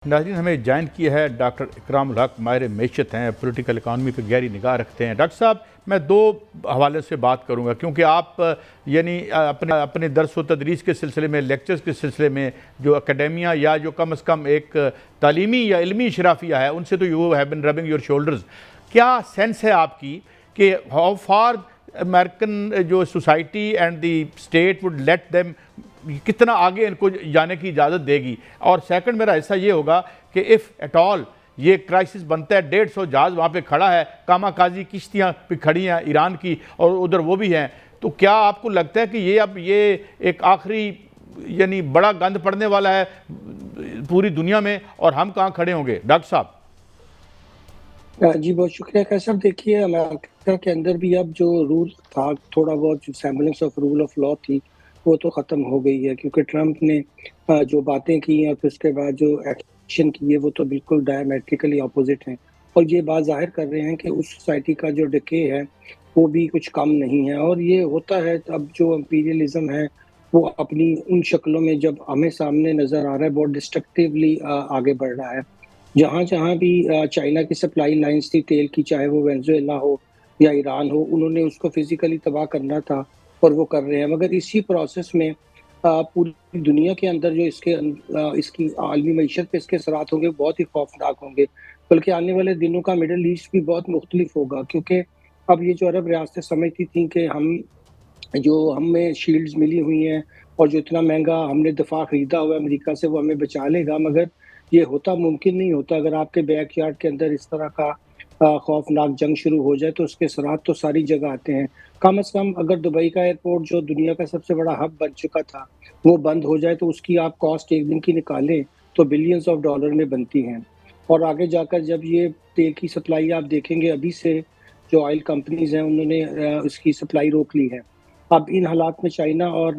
ناظرین ہمیں جوائن کیا ہے ڈاکٹر اکرام الحق، ماہر معیشت ہیں، پولیٹیکل اکانومی پہ گہری نگاہ رکھتے ہیں۔ ڈاکٹر صاحب میں دو حوالے سے بات کروں گا کیونکہ آپ اپنے درس و تدریس کے سلسلے میں، لیکچرز کے سلسلے میں جو اکیڈیمیا یا جو کم از کم ایک تعلیمی یا علمی شرافیہ ہے ان سے تو you have been ربنگ your shoulders, کیا سینس ہے آپ کی کہ ہاؤ فار امریکن جو society and the state would let them, کتنا آگے ان کو جانے کی اجازت دے گی؟ اور سیکنڈ میرا حصہ یہ ہوگا کہ اف ایٹ آل یہ کرائسس بنتا ہے، 150 جہاز وہاں پہ کھڑا ہے، کاما کازی کشتیاں پہ کھڑی ہیں ایران کی اور ادھر وہ بھی ہیں، تو کیا آپ کو لگتا ہے کہ یہ ایک آخری یعنی بڑا گند پڑنے والا ہے پوری دنیا میں، اور ہم کہاں کھڑے ہوں گے؟ ڈاکٹر صاحب جی بہت شکریہ خیر صاحب۔ دیکھیے امریکہ کے اندر بھی اب جو رول تھا، تھوڑا بہت جو semblance of rule of law تھی وہ تو ختم ہو گئی ہے، کیونکہ ٹرمپ نے جو باتیں کی ہیں اور پھر اس کے بعد جو ایکشن کیے وہ تو بالکل ڈائمیٹریکلی اپوزٹ ہیں، اور یہ بات ظاہر کر رہے ہیں کہ اس سوسائٹی کا جو ڈکے ہے وہ بھی کچھ کم نہیں ہے۔ اور یہ ہوتا ہے اب جو امپیریلزم ہے وہ اپنی ان شکلوں میں جب ہمیں سامنے نظر آ رہا ہے بہت ڈسٹرکٹیولی آگے بڑھ رہا ہے۔ جہاں جہاں بھی چائنا کی سپلائی لائنز تھی تیل کی، چاہے وہ وینزویلا ہو یا ایران ہو، انہوں نے اس کو فزیکلی تباہ کرنا تھا اور وہ کر رہے ہیں، مگر اسی پروسیس میں پوری دنیا کے اندر جو اس کی عالمی معیشت پہ اس کے اثرات ہوں گے بہت ہی خوفناک ہوں گے، بلکہ آنے والے دنوں کا مڈل ایسٹ بھی بہت مختلف ہوگا، کیونکہ اب یہ جو عرب ریاستیں سمجھتی تھیں کہ ہمیں شیلڈز ملی ہوئی ہیں اور جو اتنا مہنگا ہم نے دفاع خریدا ہوا ہے امریکہ سے وہ ہمیں بچا لے گا، مگر یہ ہوتا ممکن نہیں ہوتا۔ اگر آپ کے بیک یارڈ کے اندر اس طرح کا خوفناک جنگ شروع ہو جائے تو اس کے اثرات تو ساری جگہ آتے ہیں۔ کم از کم اگر دبئی کا ایئرپورٹ جو دنیا کا سب سے بڑا ہب بن چکا تھا وہ بند ہو جائے تو اس کی آپ کاسٹ ایک دن کی نکالیں تو بلینز آف ڈالر میں بنتی ہیں، اور آگے جا کر جب یہ تیل کی سپلائی آپ دیکھیں گے، ابھی سے جو آئل کمپنیز ہیں انہوں نے اس کی سپلائی روک لی ہے۔ اب ان حالات میں چائنا اور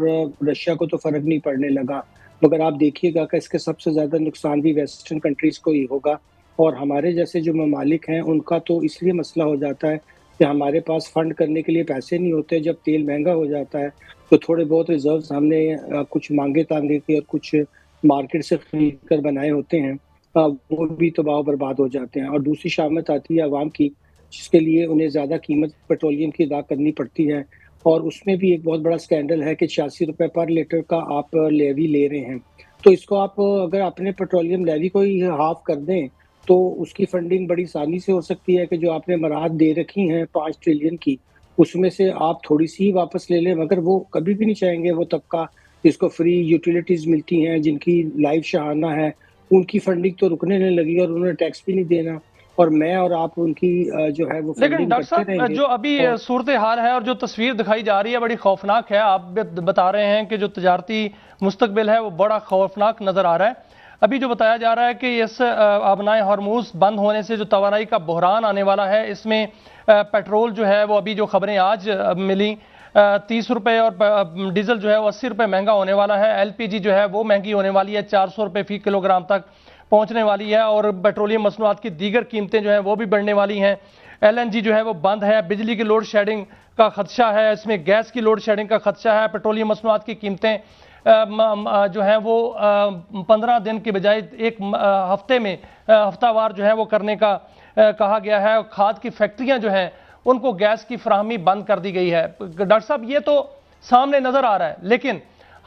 رشیا کو تو فرق نہیں پڑنے لگا، مگر آپ دیکھیے گا کہ اس کے سب سے زیادہ نقصان بھی ویسٹرن کنٹریز کو ہی ہوگا، اور ہمارے جیسے جو ممالک ہیں ان کا تو اس لیے مسئلہ ہو جاتا ہے کہ ہمارے پاس فنڈ کرنے کے لیے پیسے نہیں ہوتے۔ جب تیل مہنگا ہو جاتا ہے تو تھوڑے بہت ریزروز ہم نے کچھ مانگے تانگے کے اور کچھ مارکیٹ سے خرید کر بنائے ہوتے ہیں، وہ بھی تباہ و برباد ہو جاتے ہیں، اور دوسری شامت آتی ہے عوام کی، جس کے لیے انہیں زیادہ قیمت پیٹرولیم کی ادا کرنی پڑتی ہے، اور اس میں بھی ایک بہت بڑا سکینڈل ہے کہ 86 روپے پر لیٹر کا آپ لیوی لے رہے ہیں۔ تو اس کو آپ اگر اپنے پیٹرولیم لیوی کو ہی ہاف کر دیں تو اس کی فنڈنگ بڑی آسانی سے ہو سکتی ہے کہ جو آپ نے مراحت دے رکھی ہیں 5 ٹریلین کی، اس میں سے آپ تھوڑی سی واپس لے لیں، مگر وہ کبھی بھی نہیں چاہیں گے وہ طبقہ جس کو فری یوٹیلیٹیز ملتی ہیں، جن کی لائف شاہانہ ہے، ان کی فنڈنگ تو رکنے نہیں لگی اور انہوں نے ٹیکس بھی نہیں دینا، اور میں اور آپ ان کی جو ہے وہ لیکن فنڈنگ ڈاکٹر کرتے رہیں صاحب گے۔ جو ابھی اور صورتحال ہے اور جو تصویر دکھائی جا رہی ہے بڑی خوفناک ہے، آپ بتا رہے ہیں کہ جو تجارتی مستقبل ہے وہ بڑا خوفناک نظر آ رہا ہے۔ ابھی جو بتایا جا رہا ہے کہ اس آبنائے ہرموز بند ہونے سے جو توانائی کا بحران آنے والا ہے، اس میں پیٹرول جو ہے وہ ابھی جو خبریں آج ملی 30 روپے اور ڈیزل جو ہے وہ 80 روپے مہنگا ہونے والا ہے، ایل پی جی جو ہے وہ مہنگی ہونے والی ہے، 400 روپے فی کلو گرام تک پہنچنے والی ہے، اور پیٹرولیم مصنوعات کی دیگر قیمتیں جو ہیں وہ بھی بڑھنے والی ہیں، ایل این جی جو ہے وہ بند ہے، بجلی کی لوڈ شیڈنگ کا خدشہ ہے، اس میں گیس کی لوڈ شیڈنگ کا خدشہ ہے، پیٹرولیم مصنوعات کی قیمتیں جو ہیں وہ 15 دن کے بجائے ایک ہفتے میں ہفتہ وار جو ہے وہ کرنے کا کہا گیا ہے، کھاد کی فیکٹریاں جو ہیں ان کو گیس کی فراہمی بند کر دی گئی ہے۔ ڈاکٹر صاحب یہ تو سامنے نظر آ رہا ہے، لیکن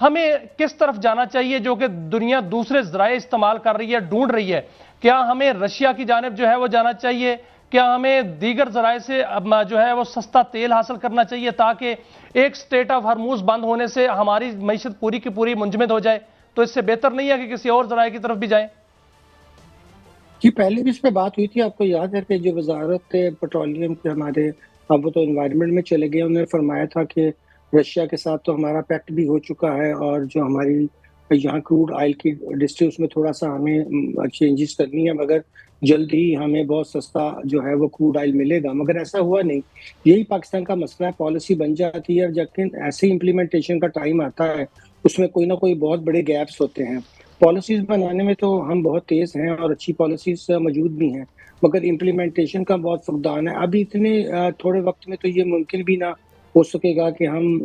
ہمیں کس طرف جانا چاہیے جو کہ دنیا دوسرے ذرائع استعمال کر رہی ہے، ڈھونڈ رہی ہے؟ کیا ہمیں رشیا کی جانب جو ہے وہ جانا چاہیے؟ کیا ہمیں دیگر ذرائع سے جو ہے وہ سستا تیل حاصل کرنا چاہیے تاکہ ایک سٹیٹ آف ہرموز بند ہونے سے ہماری معیشت پوری کی پوری منجمد ہو جائے؟ تو اس سے بہتر نہیں ہے کہ کسی اور ذرائع کی طرف بھی جائیں؟ جی پہلے بھی اس پہ بات ہوئی تھی، آپ کو یاد ہے کہ جو وزارت پیٹرولیم کے ہمارے اب وہ تو انوائرمنٹ میں چلے گئے، انہوں نے فرمایا تھا کہ رشیا کے ساتھ تو ہمارا پیکٹ بھی ہو چکا ہے، اور جو ہماری یہاں کروڈ آئل کی ڈسٹری اس میں تھوڑا سا ہمیں چینجز کرنی ہے، مگر جلد ہی ہمیں بہت سستا جو ہے وہ کروڈ آئل ملے گا، مگر ایسا ہوا نہیں۔ یہی پاکستان کا مسئلہ ہے، پالیسی بن جاتی ہے اور جب ایسے امپلیمنٹیشن کا ٹائم آتا ہے اس میں کوئی نہ کوئی بہت بڑے گیپس ہوتے ہیں۔ پالیسیز بنانے میں تو ہم بہت تیز ہیں اور اچھی پالیسیز موجود بھی ہیں، مگر امپلیمنٹیشن کا بہت فقدان ہے۔ ابھی اتنے تھوڑے وقت میں تو یہ ممکن بھی نہ ہو سکے گا کہ ہم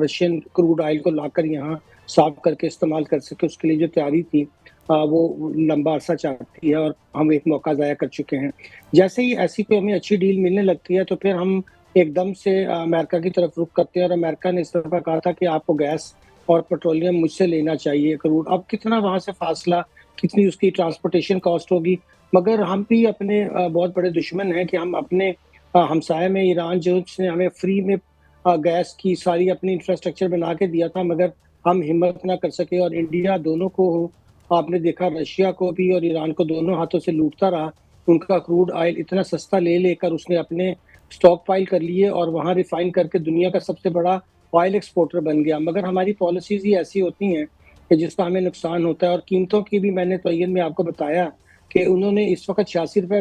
رشین کروڈ آئل کو لا کر یہاں صاف کر کے استعمال کر سکے، اس کے لیے جو تیاری تھی وہ لمبا عرصہ چاہتی ہے اور ہم ایک موقع ضائع کر چکے ہیں. جیسے ہی ایسی کوئی ہمیں اچھی ڈیل ملنے لگتی ہے تو پھر ہم ایک دم سے امریکہ کی طرف رخ کرتے ہیں، اور امریکہ نے اس دفعہ کہا تھا کہ آپ کو گیس اور پیٹرولیم مجھ سے لینا چاہیے کروڑ. اب کتنا وہاں سے فاصلہ، کتنی اس کی ٹرانسپورٹیشن کاسٹ ہوگی. مگر ہم بھی اپنے بہت بڑے دشمن ہیں کہ ہم اپنے ہمسائے میں ایران جو اس نے ہمیں فری میں گیس کی ساری اپنی انفراسٹرکچر بنا کے دیا تھا، مگر ہم ہمت نہ کر سکے، اور انڈیا دونوں کو آپ نے دیکھا رشیا کو بھی اور ایران کو دونوں ہاتھوں سے لوٹتا رہا. ان کا کروڈ آئل اتنا سستا لے لے کر اس نے اپنے سٹاک پائل کر لیے اور وہاں ریفائن کر کے دنیا کا سب سے بڑا آئل ایکسپورٹر بن گیا. مگر ہماری پالیسیز ہی ایسی ہوتی ہیں کہ جس کا ہمیں نقصان ہوتا ہے. اور قیمتوں کی بھی میں نے تعین میں آپ کو بتایا کہ انہوں نے اس وقت 86 روپے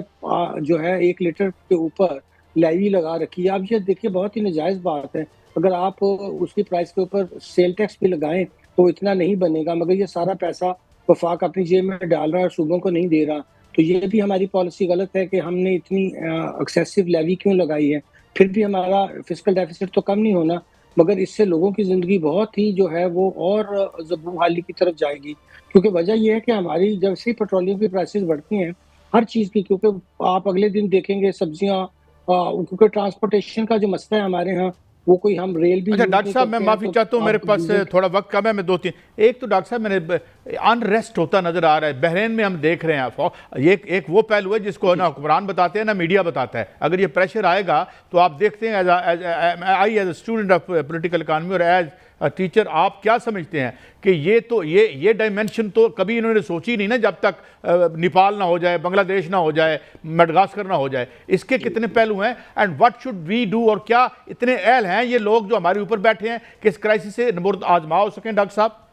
جو ہے 1 لیٹر کے اوپر لیوی لگا رکھی ہے. اب یہ دیکھیے بہت ہی ناجائز بات ہے، اگر آپ اس کی پرائس کے اوپر سیل ٹیکس بھی لگائیں تو اتنا نہیں بنے گا، مگر یہ سارا پیسہ وفاق اپنی جیب میں ڈال رہا ہے اور صوبوں کو نہیں دے رہا. تو یہ بھی ہماری پالیسی غلط ہے کہ ہم نے اتنی ایکسیسو لیوی کیوں لگائی ہے. پھر بھی ہمارا فسکل ڈیفیسٹ تو کم نہیں ہونا، مگر اس سے لوگوں کی زندگی بہت ہی جو ہے وہ اور زبوں حالی کی طرف جائے گی. کیونکہ وجہ یہ ہے کہ ہماری جب سے پیٹرولیم کی پرائسز بڑھتی ہیں ہر چیز کی، کیونکہ آپ اگلے دن دیکھیں گے سبزیاں، کیونکہ ٹرانسپورٹیشن کا جو مسئلہ ہے ہمارے ہاں، وہ کوئی ہم ریل بھی اچھا یوز ڈاکٹر نہیں صاحب میں کرتے ہیں معافی تو چاہتا ہوں، میرے آپ پاس ڈیزل. تھوڑا وقت کم ہے، میں دو تین ایک تو ڈاکٹر صاحب میں نے انریسٹ ہوتا نظر آ رہا ہے بحرین میں. ہم دیکھ رہے ہیں ایک وہ پہلو ہے جس کو نہ حکمران بتاتے ہیں نہ میڈیا بتاتا ہے. اگر یہ پریشر آئے گا تو آپ دیکھتے ہیں as a student of political economy اور ایز ٹیچر آپ کیا سمجھتے ہیں کہ یہ ڈائمنشن تو کبھی انہوں نے سوچی نہیں نا جب تک نیپال نہ ہو جائے، بنگلہ دیش نہ ہو جائے، میڈغاسکر نہ ہو جائے. اس کے کتنے پہلو ہیں and what should we do, اور کیا اتنے اہل ہیں یہ لوگ جو ہمارے اوپر بیٹھے ہیں کہ اس کرائسس سے نبرد آزما ہو سکیں؟ ڈاکٹر صاحب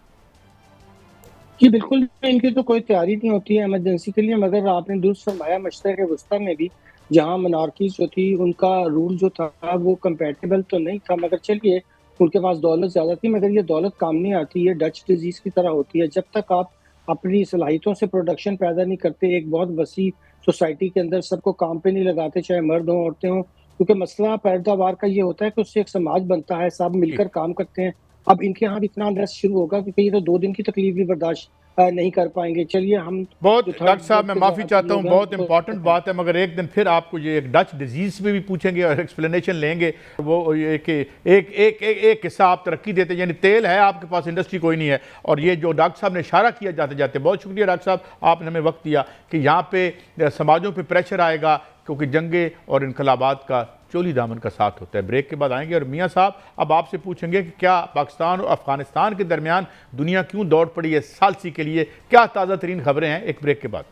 جی بالکل، ان کی تو کوئی تیاری نہیں ہوتی ہے ایمرجنسی کے لیے. مگر آپ نے درست فرمایا، مشرق وسطیٰ میں بھی جہاں منارکیز جو تھی ان کا رول جو تھا وہ کمپیٹیبل تو نہیں تھا، مگر چلیے ان کے پاس دولت زیادہ تھی. مگر یہ دولت کام نہیں آتی، یہ ڈچ ڈیزیز کی طرح ہوتی ہے. جب تک آپ اپنی صلاحیتوں سے پروڈکشن پیدا نہیں کرتے ایک بہت وسیع سوسائٹی کے اندر سب کو کام پہ نہیں لگاتے، چاہے مرد ہوں عورتیں ہوں، کیونکہ مسئلہ پیداوار کا یہ ہوتا ہے کہ اس سے ایک سماج بنتا ہے، سب مل کر کام کرتے ہیں. اب ان کے ہاں بھی اتنا انریسٹ شروع ہوگا کیونکہ یہ تو 2 دن کی تکلیف بھی برداشت نہیں کر پائیں گے. چلیے ہم بہت جو تھرڈ ڈاکٹر صاحب ورلڈ میں کے معافی زیادہ چاہتا ہوں، لوگ ہیں بہت ان کو امپورٹنٹ بات ہے، مگر ایک دن پھر آپ کو یہ ایک ڈچ ڈیزیز پہ بھی پوچھیں گے اور ایکسپلینیشن لیں گے. وہ یہ کہ ایک قصہ آپ ترقی دیتے، یعنی تیل ہے آپ کے پاس، انڈسٹری کوئی نہیں ہے. اور یہ جو ڈاکٹر صاحب نے اشارہ کیا جاتے جاتے، بہت شکریہ ڈاکٹر صاحب آپ نے ہمیں وقت دیا کہ یہاں پہ سماجوں پہ پریشر آئے گا کیونکہ جنگیں اور انقلابات کا چولی دامن کا ساتھ ہوتا ہے. بریک کے بعد آئیں گے اور میاں صاحب اب آپ سے پوچھیں گے کہ کیا پاکستان اور افغانستان کے درمیان دنیا کیوں دوڑ پڑی ہے ثالثی کے لیے، کیا تازہ ترین خبریں ہیں. ایک بریک کے بعد.